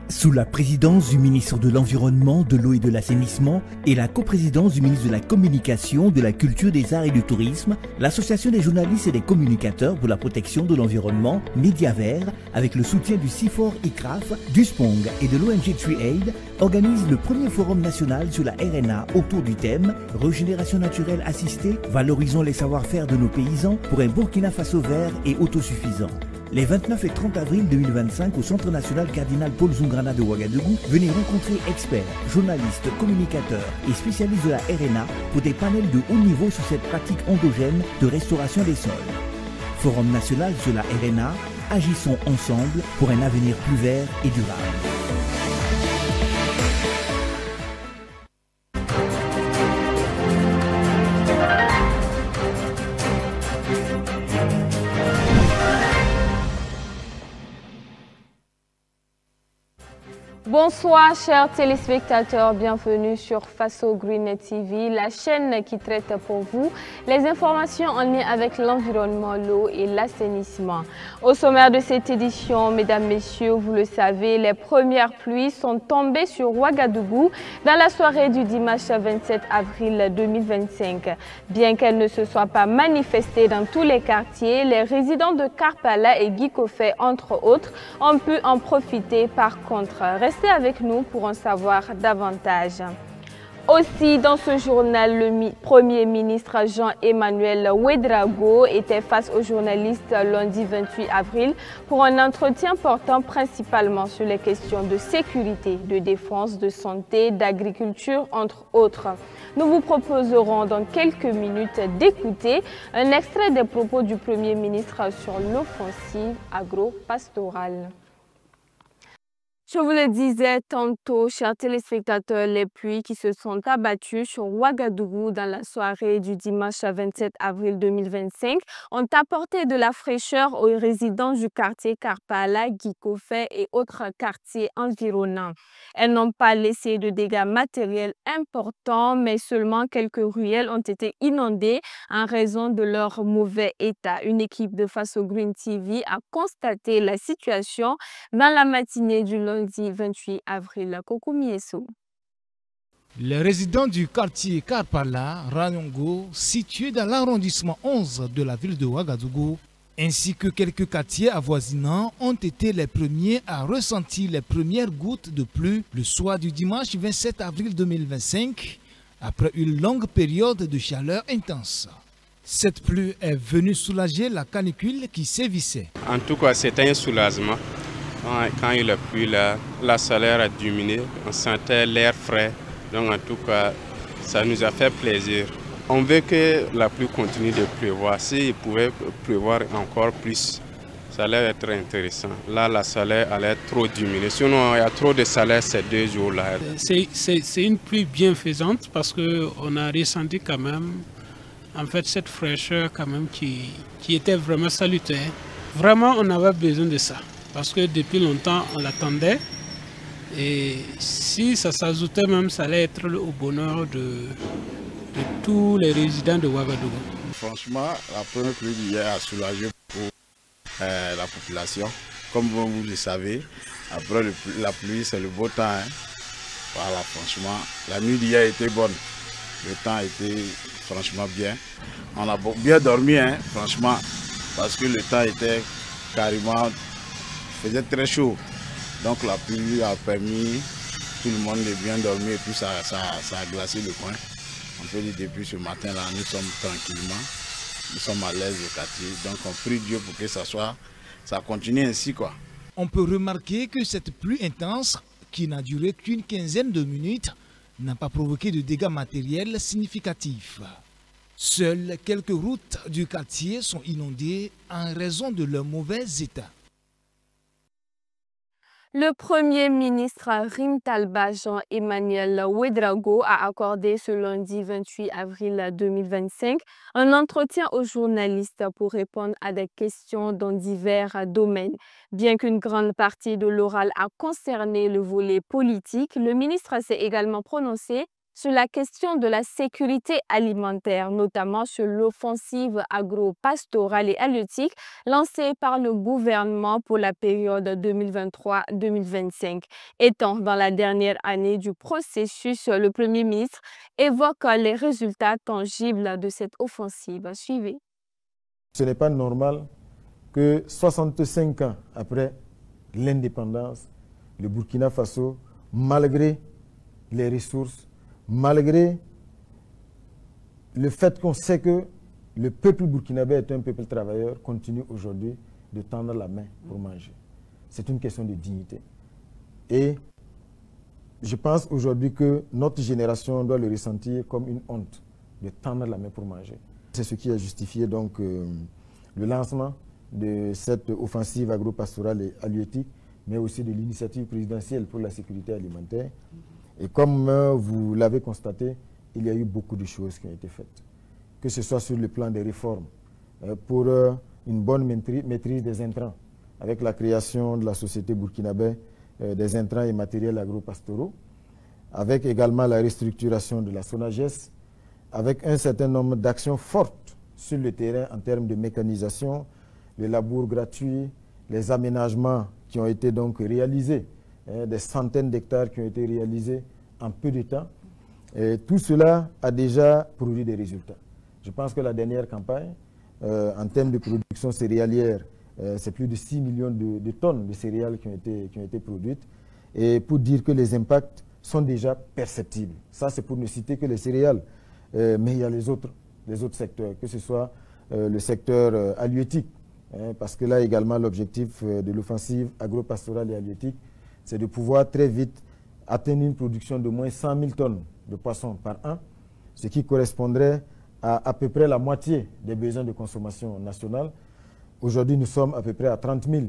Sous la présidence du ministre de l'Environnement, de l'Eau et de l'Assainissement et la coprésidence du ministre de la Communication, de la Culture, des Arts et du Tourisme, l'Association des journalistes et des communicateurs pour la protection de l'environnement, Média Vert, avec le soutien du CIFOR ICRAF, du SPONG et de l'ONG TreeAid, organise le premier forum national sur la RNA autour du thème « Régénération naturelle assistée, valorisons les savoir-faire de nos paysans pour un Burkina Faso vert et autosuffisant ». Les 29 et 30 avril 2025 au Centre national Cardinal Paul Zungrana de Ouagadougou, venez rencontrer experts, journalistes, communicateurs et spécialistes de la RNA pour des panels de haut niveau sur cette pratique endogène de restauration des sols. Forum national sur la RNA, agissons ensemble pour un avenir plus vert et durable. Bonsoir chers téléspectateurs, bienvenue sur Faso Green TV, la chaîne qui traite pour vous les informations en lien avec l'environnement, l'eau et l'assainissement. Au sommaire de cette édition, mesdames, messieurs, vous le savez, les premières pluies sont tombées sur Ouagadougou dans la soirée du dimanche 27 avril 2025. Bien qu'elles ne se soient pas manifestées dans tous les quartiers, les résidents de Karpala et Gikofé, entre autres, ont pu en profiter. Par contre, restez avec nous pour en savoir davantage. Aussi, dans ce journal, le Premier ministre Jean-Emmanuel Ouédraogo était face aux journalistes lundi 28 avril pour un entretien portant principalement sur les questions de sécurité, de défense, de santé, d'agriculture, entre autres. Nous vous proposerons dans quelques minutes d'écouter un extrait des propos du Premier ministre sur l'offensive agro-pastorale. Je vous le disais tantôt, chers téléspectateurs, les pluies qui se sont abattues sur Ouagadougou dans la soirée du dimanche 27 avril 2025 ont apporté de la fraîcheur aux résidents du quartier Karpala, Gikofé et autres quartiers environnants. Elles n'ont pas laissé de dégâts matériels importants, mais seulement quelques ruelles ont été inondées en raison de leur mauvais état. Une équipe de Faso Green TV a constaté la situation dans la matinée du lundi 28 avril. Kokoumieso. Les résidents du quartier Karpala, Ranongo, situé dans l'arrondissement 11 de la ville de Ouagadougou, ainsi que quelques quartiers avoisinants ont été les premiers à ressentir les premières gouttes de pluie le soir du dimanche 27 avril 2025, après une longue période de chaleur intense. Cette pluie est venue soulager la canicule qui sévissait. En tout cas, c'était un soulagement. Quand il a plu, la chaleur a diminué, on sentait l'air frais. Donc en tout cas, ça nous a fait plaisir. On veut que la pluie continue de pleuvoir. S'il pouvait pleuvoir encore plus, ça allait être intéressant. Là, la chaleur allait trop diminuer. Sinon, il y a trop de chaleur ces 2 jours-là. C'est une pluie bienfaisante parce qu'on a ressenti quand même en fait cette fraîcheur quand même qui était vraiment salutaire. Vraiment, on avait besoin de ça. Parce que depuis longtemps, on l'attendait. Et si ça s'ajoutait même, ça allait être au bonheur de tous les résidents de Ouagadougou. Franchement, la première pluie d'hier a soulagé pour la population. Comme vous le savez, après la pluie, c'est le beau temps. Hein. Voilà, franchement, la nuit d'hier était bonne. Le temps était franchement bien. On a bien dormi, hein, franchement, parce que le temps était carrément... Il faisait très chaud, donc la pluie a permis tout le monde de bien dormir et puis ça a glacé le coin. On peut dire depuis ce matin-là, nous sommes tranquillement, nous sommes à l'aise au quartier, donc on prie Dieu pour que ça continue ainsi, quoi. On peut remarquer que cette pluie intense, qui n'a duré qu'une quinzaine de minutes, n'a pas provoqué de dégâts matériels significatifs. Seules quelques routes du quartier sont inondées en raison de leur mauvais état. Le Premier ministre Rimtalba Jean-Emmanuel Ouédraogo a accordé ce lundi 28 avril 2025 un entretien aux journalistes pour répondre à des questions dans divers domaines. Bien qu'une grande partie de l'oral a concerné le volet politique, le ministre s'est également prononcé sur la question de la sécurité alimentaire, notamment sur l'offensive agro-pastorale et halieutique lancée par le gouvernement pour la période 2023-2025. Étant dans la dernière année du processus, le Premier ministre évoque les résultats tangibles de cette offensive. Suivez. Ce n'est pas normal que 65 ans après l'indépendance, le Burkina Faso, malgré les ressources, malgré le fait qu'on sait que le peuple burkinabé est un peuple travailleur, continue aujourd'hui de tendre la main pour manger. C'est une question de dignité. Et je pense aujourd'hui que notre génération doit le ressentir comme une honte de tendre la main pour manger. C'est ce qui a justifié donc le lancement de cette offensive agro-pastorale et halieutique, mais aussi de l'initiative présidentielle pour la sécurité alimentaire. Et comme vous l'avez constaté, il y a eu beaucoup de choses qui ont été faites. Que ce soit sur le plan des réformes, pour une bonne maîtrise des intrants, avec la création de la société burkinabé des intrants et matériels agro-pastoraux, avec également la restructuration de la SONAGES, avec un certain nombre d'actions fortes sur le terrain en termes de mécanisation, le labour gratuit, les aménagements qui ont été donc réalisés, des centaines d'hectares qui ont été réalisés en peu de temps. Et tout cela a déjà produit des résultats. Je pense que la dernière campagne, en termes de production céréalière, c'est plus de 6 millions de tonnes de céréales qui ont été produites. Et pour dire que les impacts sont déjà perceptibles. Ça, c'est pour ne citer que les céréales. Mais il y a les autres secteurs, que ce soit le secteur halieutique, parce que là également l'objectif de l'offensive agro-pastorale et halieutique, c'est de pouvoir très vite atteindre une production de moins 100 000 tonnes de poissons par an, ce qui correspondrait à peu près la moitié des besoins de consommation nationale. Aujourd'hui, nous sommes à peu près à 30 000.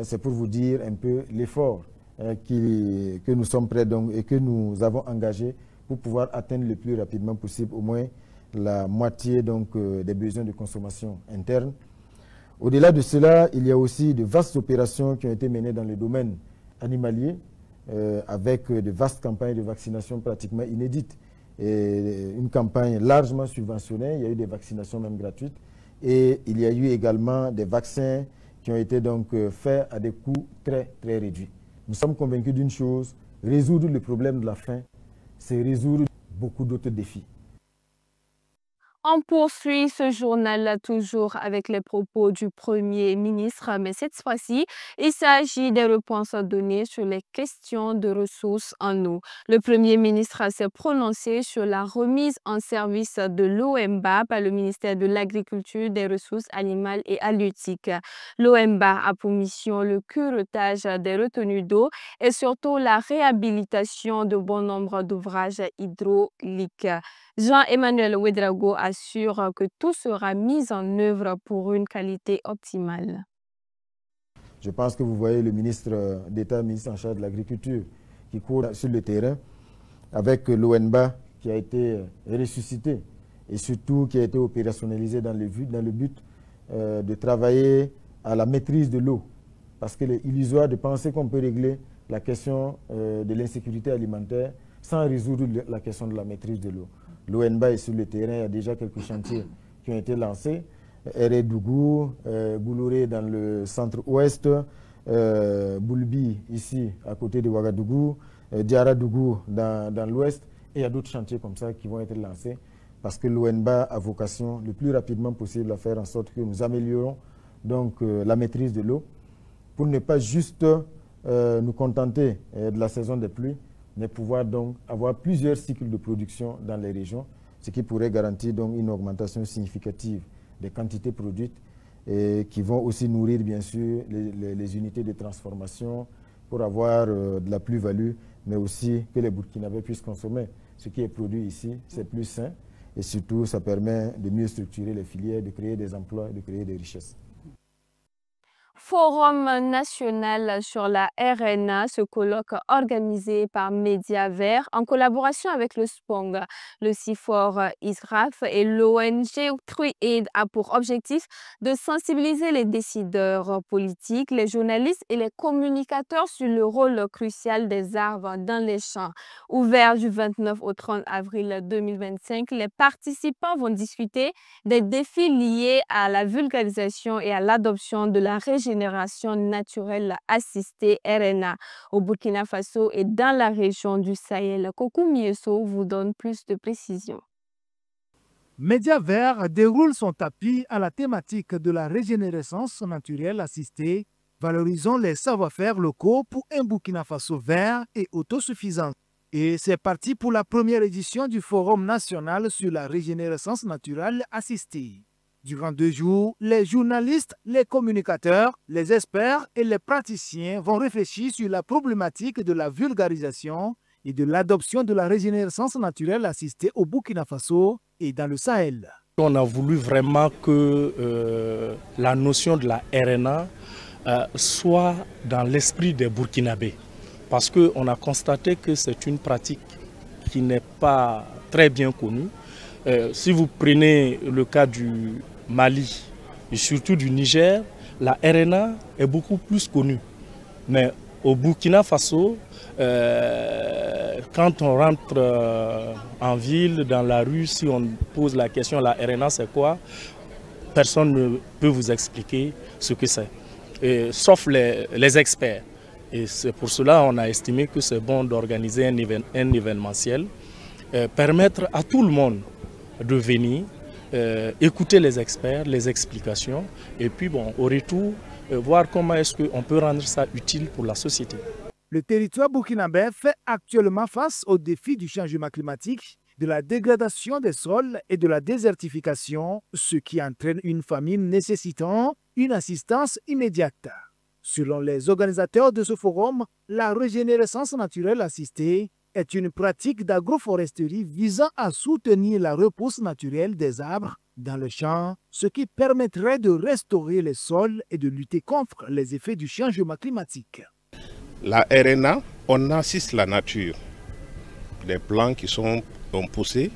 C'est pour vous dire un peu l'effort que nous sommes prêts donc, et que nous avons engagé pour pouvoir atteindre le plus rapidement possible au moins la moitié donc, des besoins de consommation interne. Au-delà de cela, il y a aussi de vastes opérations qui ont été menées dans le domaine animalier, avec de vastes campagnes de vaccination pratiquement inédites. Et une campagne largement subventionnée, il y a eu des vaccinations même gratuites. Et il y a eu également des vaccins qui ont été donc faits à des coûts très, très réduits. Nous sommes convaincus d'une chose, résoudre le problème de la faim, c'est résoudre beaucoup d'autres défis. On poursuit ce journal toujours avec les propos du Premier ministre, mais cette fois-ci, il s'agit des réponses données sur les questions de ressources en eau. Le Premier ministre s'est prononcé sur la remise en service de l'OMBA par le ministère de l'Agriculture, des Ressources animales et halieutiques. L'OMBA a pour mission le curetage des retenues d'eau et surtout la réhabilitation de bon nombre d'ouvrages hydrauliques. Jean-Emmanuel Ouedraogo assure que tout sera mis en œuvre pour une qualité optimale. Je pense que vous voyez le ministre d'État, ministre en charge de l'Agriculture, qui court sur le terrain avec l'ONBA qui a été ressuscité et surtout qui a été opérationnalisé dans le but de travailler à la maîtrise de l'eau. Parce qu'il est illusoire de penser qu'on peut régler la question de l'insécurité alimentaire sans résoudre la question de la maîtrise de l'eau. L'ONBA est sur le terrain, il y a déjà quelques chantiers qui ont été lancés. Eredougou, Boulouré dans le centre-ouest, Boulbi ici à côté de Ouagadougou, Diaradougou dans l'ouest. Et il y a d'autres chantiers comme ça qui vont être lancés parce que l'ONBA a vocation le plus rapidement possible à faire en sorte que nous améliorons donc, la maîtrise de l'eau pour ne pas juste nous contenter de la saison des pluies, mais pouvoir donc avoir plusieurs cycles de production dans les régions, ce qui pourrait garantir donc une augmentation significative des quantités produites et qui vont aussi nourrir bien sûr les unités de transformation pour avoir de la plus-value, mais aussi que les Burkinabés puissent consommer ce qui est produit ici, c'est plus sain et surtout ça permet de mieux structurer les filières, de créer des emplois et de créer des richesses. Forum national sur la RNA, ce colloque organisé par Média Vert en collaboration avec le SPONG, le CIFOR ISRAF et l'ONG TrueAid a pour objectif de sensibiliser les décideurs politiques, les journalistes et les communicateurs sur le rôle crucial des arbres dans les champs. Ouvert du 29 au 30 avril 2025, les participants vont discuter des défis liés à la vulgarisation et à l'adoption de la régénération naturelle assistée RNA au Burkina Faso et dans la région du Sahel. Kokou Mieso vous donne plus de précisions. Média Vert déroule son tapis à la thématique de la régénérescence naturelle assistée, valorisant les savoir-faire locaux pour un Burkina Faso vert et autosuffisant. Et c'est parti pour la première édition du Forum national sur la régénérescence naturelle assistée. Durant 2 jours, les journalistes, les communicateurs, les experts et les praticiens vont réfléchir sur la problématique de la vulgarisation et de l'adoption de la régénérescence naturelle assistée au Burkina Faso et dans le Sahel. On a voulu vraiment que la notion de la RNA soit dans l'esprit des Burkinabés, parce qu'on a constaté que c'est une pratique qui n'est pas très bien connue. Si vous prenez le cas du Mali et surtout du Niger, la RNA est beaucoup plus connue. Mais au Burkina Faso, quand on rentre en ville, dans la rue, si on pose la question la RNA c'est quoi, personne ne peut vous expliquer ce que c'est, sauf les experts. Et c'est pour cela qu'on a estimé que c'est bon d'organiser un événementiel, permettre à tout le monde de venir, écouter les experts, les explications, et puis bon, au retour, voir comment est-ce qu'on peut rendre ça utile pour la société. Le territoire burkinabé fait actuellement face aux défis du changement climatique, de la dégradation des sols et de la désertification, ce qui entraîne une famine nécessitant une assistance immédiate. Selon les organisateurs de ce forum, la régénérescence naturelle assistée est une pratique d'agroforesterie visant à soutenir la repousse naturelle des arbres dans le champ, ce qui permettrait de restaurer les sols et de lutter contre les effets du changement climatique. La RNA, on assiste la nature. Les plants qui sont poussés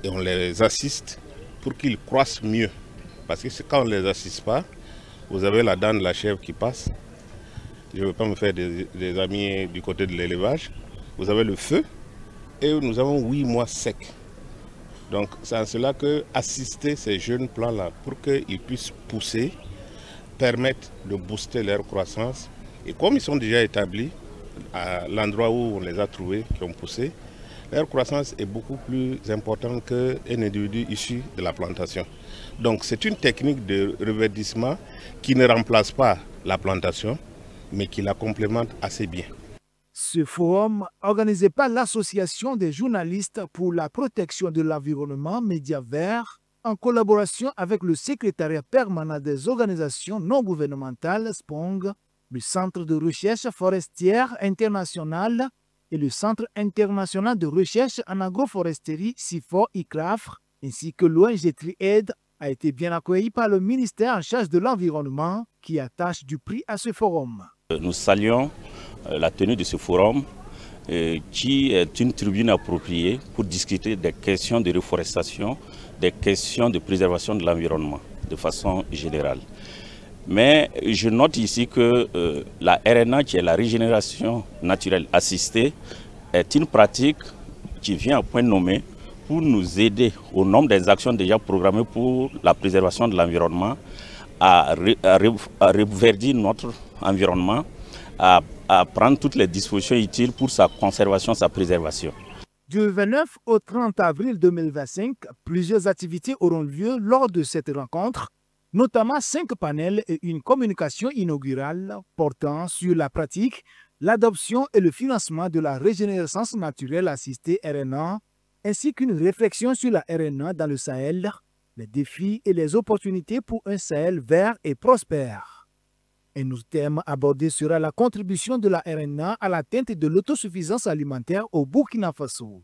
et on les assiste pour qu'ils croissent mieux. Parce que quand on ne les assiste pas, vous avez la dent de la chèvre qui passe. Je ne veux pas me faire des amis du côté de l'élevage. Vous avez le feu et nous avons 8 mois secs. Donc c'est en cela que assister ces jeunes plants-là pour qu'ils puissent pousser, permettre de booster leur croissance. Et comme ils sont déjà établis à l'endroit où on les a trouvés, qui ont poussé, leur croissance est beaucoup plus importante qu'un individu issu de la plantation. Donc c'est une technique de reverdissement qui ne remplace pas la plantation, mais qui la complémente assez bien. Ce forum, organisé par l'Association des journalistes pour la protection de l'environnement Média Vert, en collaboration avec le secrétariat permanent des organisations non gouvernementales SPONG, le Centre de recherche forestière international et le Centre international de recherche en agroforesterie CIFOR ICRAF, ainsi que l'ONG TrueAid, a été bien accueilli par le ministère en charge de l'environnement qui attache du prix à ce forum. Nous saluons la tenue de ce forum qui est une tribune appropriée pour discuter des questions de reforestation, des questions de préservation de l'environnement de façon générale. Mais je note ici que la RNA, qui est la régénération naturelle assistée, est une pratique qui vient à point nommé pour nous aider au nombre des actions déjà programmées pour la préservation de l'environnement, à reverdir notre environnement, à prendre toutes les dispositions utiles pour sa conservation, sa préservation. Du 29 au 30 avril 2025, plusieurs activités auront lieu lors de cette rencontre, notamment 5 panels et une communication inaugurale portant sur la pratique, l'adoption et le financement de la régénérescence naturelle assistée RNA, ainsi qu'une réflexion sur la RNA dans le Sahel, les défis et les opportunités pour un Sahel vert et prospère. Un autre thème abordé sera la contribution de la RNA à l'atteinte de l'autosuffisance alimentaire au Burkina Faso.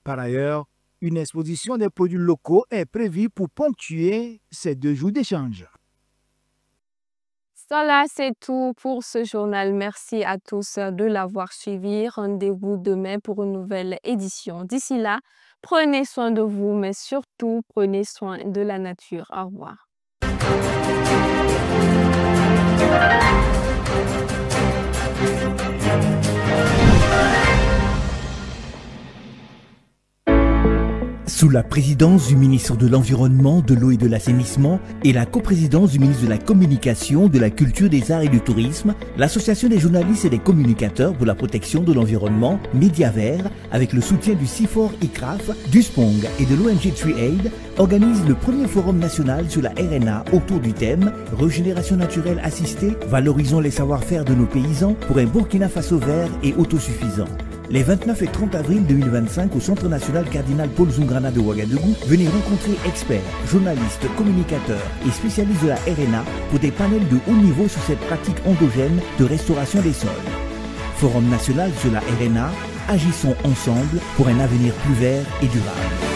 Par ailleurs, une exposition des produits locaux est prévue pour ponctuer ces 2 jours d'échange. Voilà, c'est tout pour ce journal. Merci à tous de l'avoir suivi. Rendez-vous demain pour une nouvelle édition. D'ici là, prenez soin de vous, mais surtout, prenez soin de la nature. Au revoir. Sous la présidence du ministre de l'Environnement, de l'Eau et de l'Assainissement et la coprésidence du ministre de la Communication, de la Culture, des Arts et du Tourisme, l'Association des journalistes et des communicateurs pour la protection de l'environnement, Média Vert, avec le soutien du CIFOR ICRAF, du SPONG et de l'ONG TreeAid, organise le premier forum national sur la RNA autour du thème « Régénération naturelle assistée, valorisons les savoir-faire de nos paysans pour un Burkina Faso vert et autosuffisant ». Les 29 et 30 avril 2025 au Centre national Cardinal Paul Zungrana de Ouagadougou, venez rencontrer experts, journalistes, communicateurs et spécialistes de la RNA pour des panels de haut niveau sur cette pratique endogène de restauration des sols. Forum national sur la RNA, agissons ensemble pour un avenir plus vert et durable.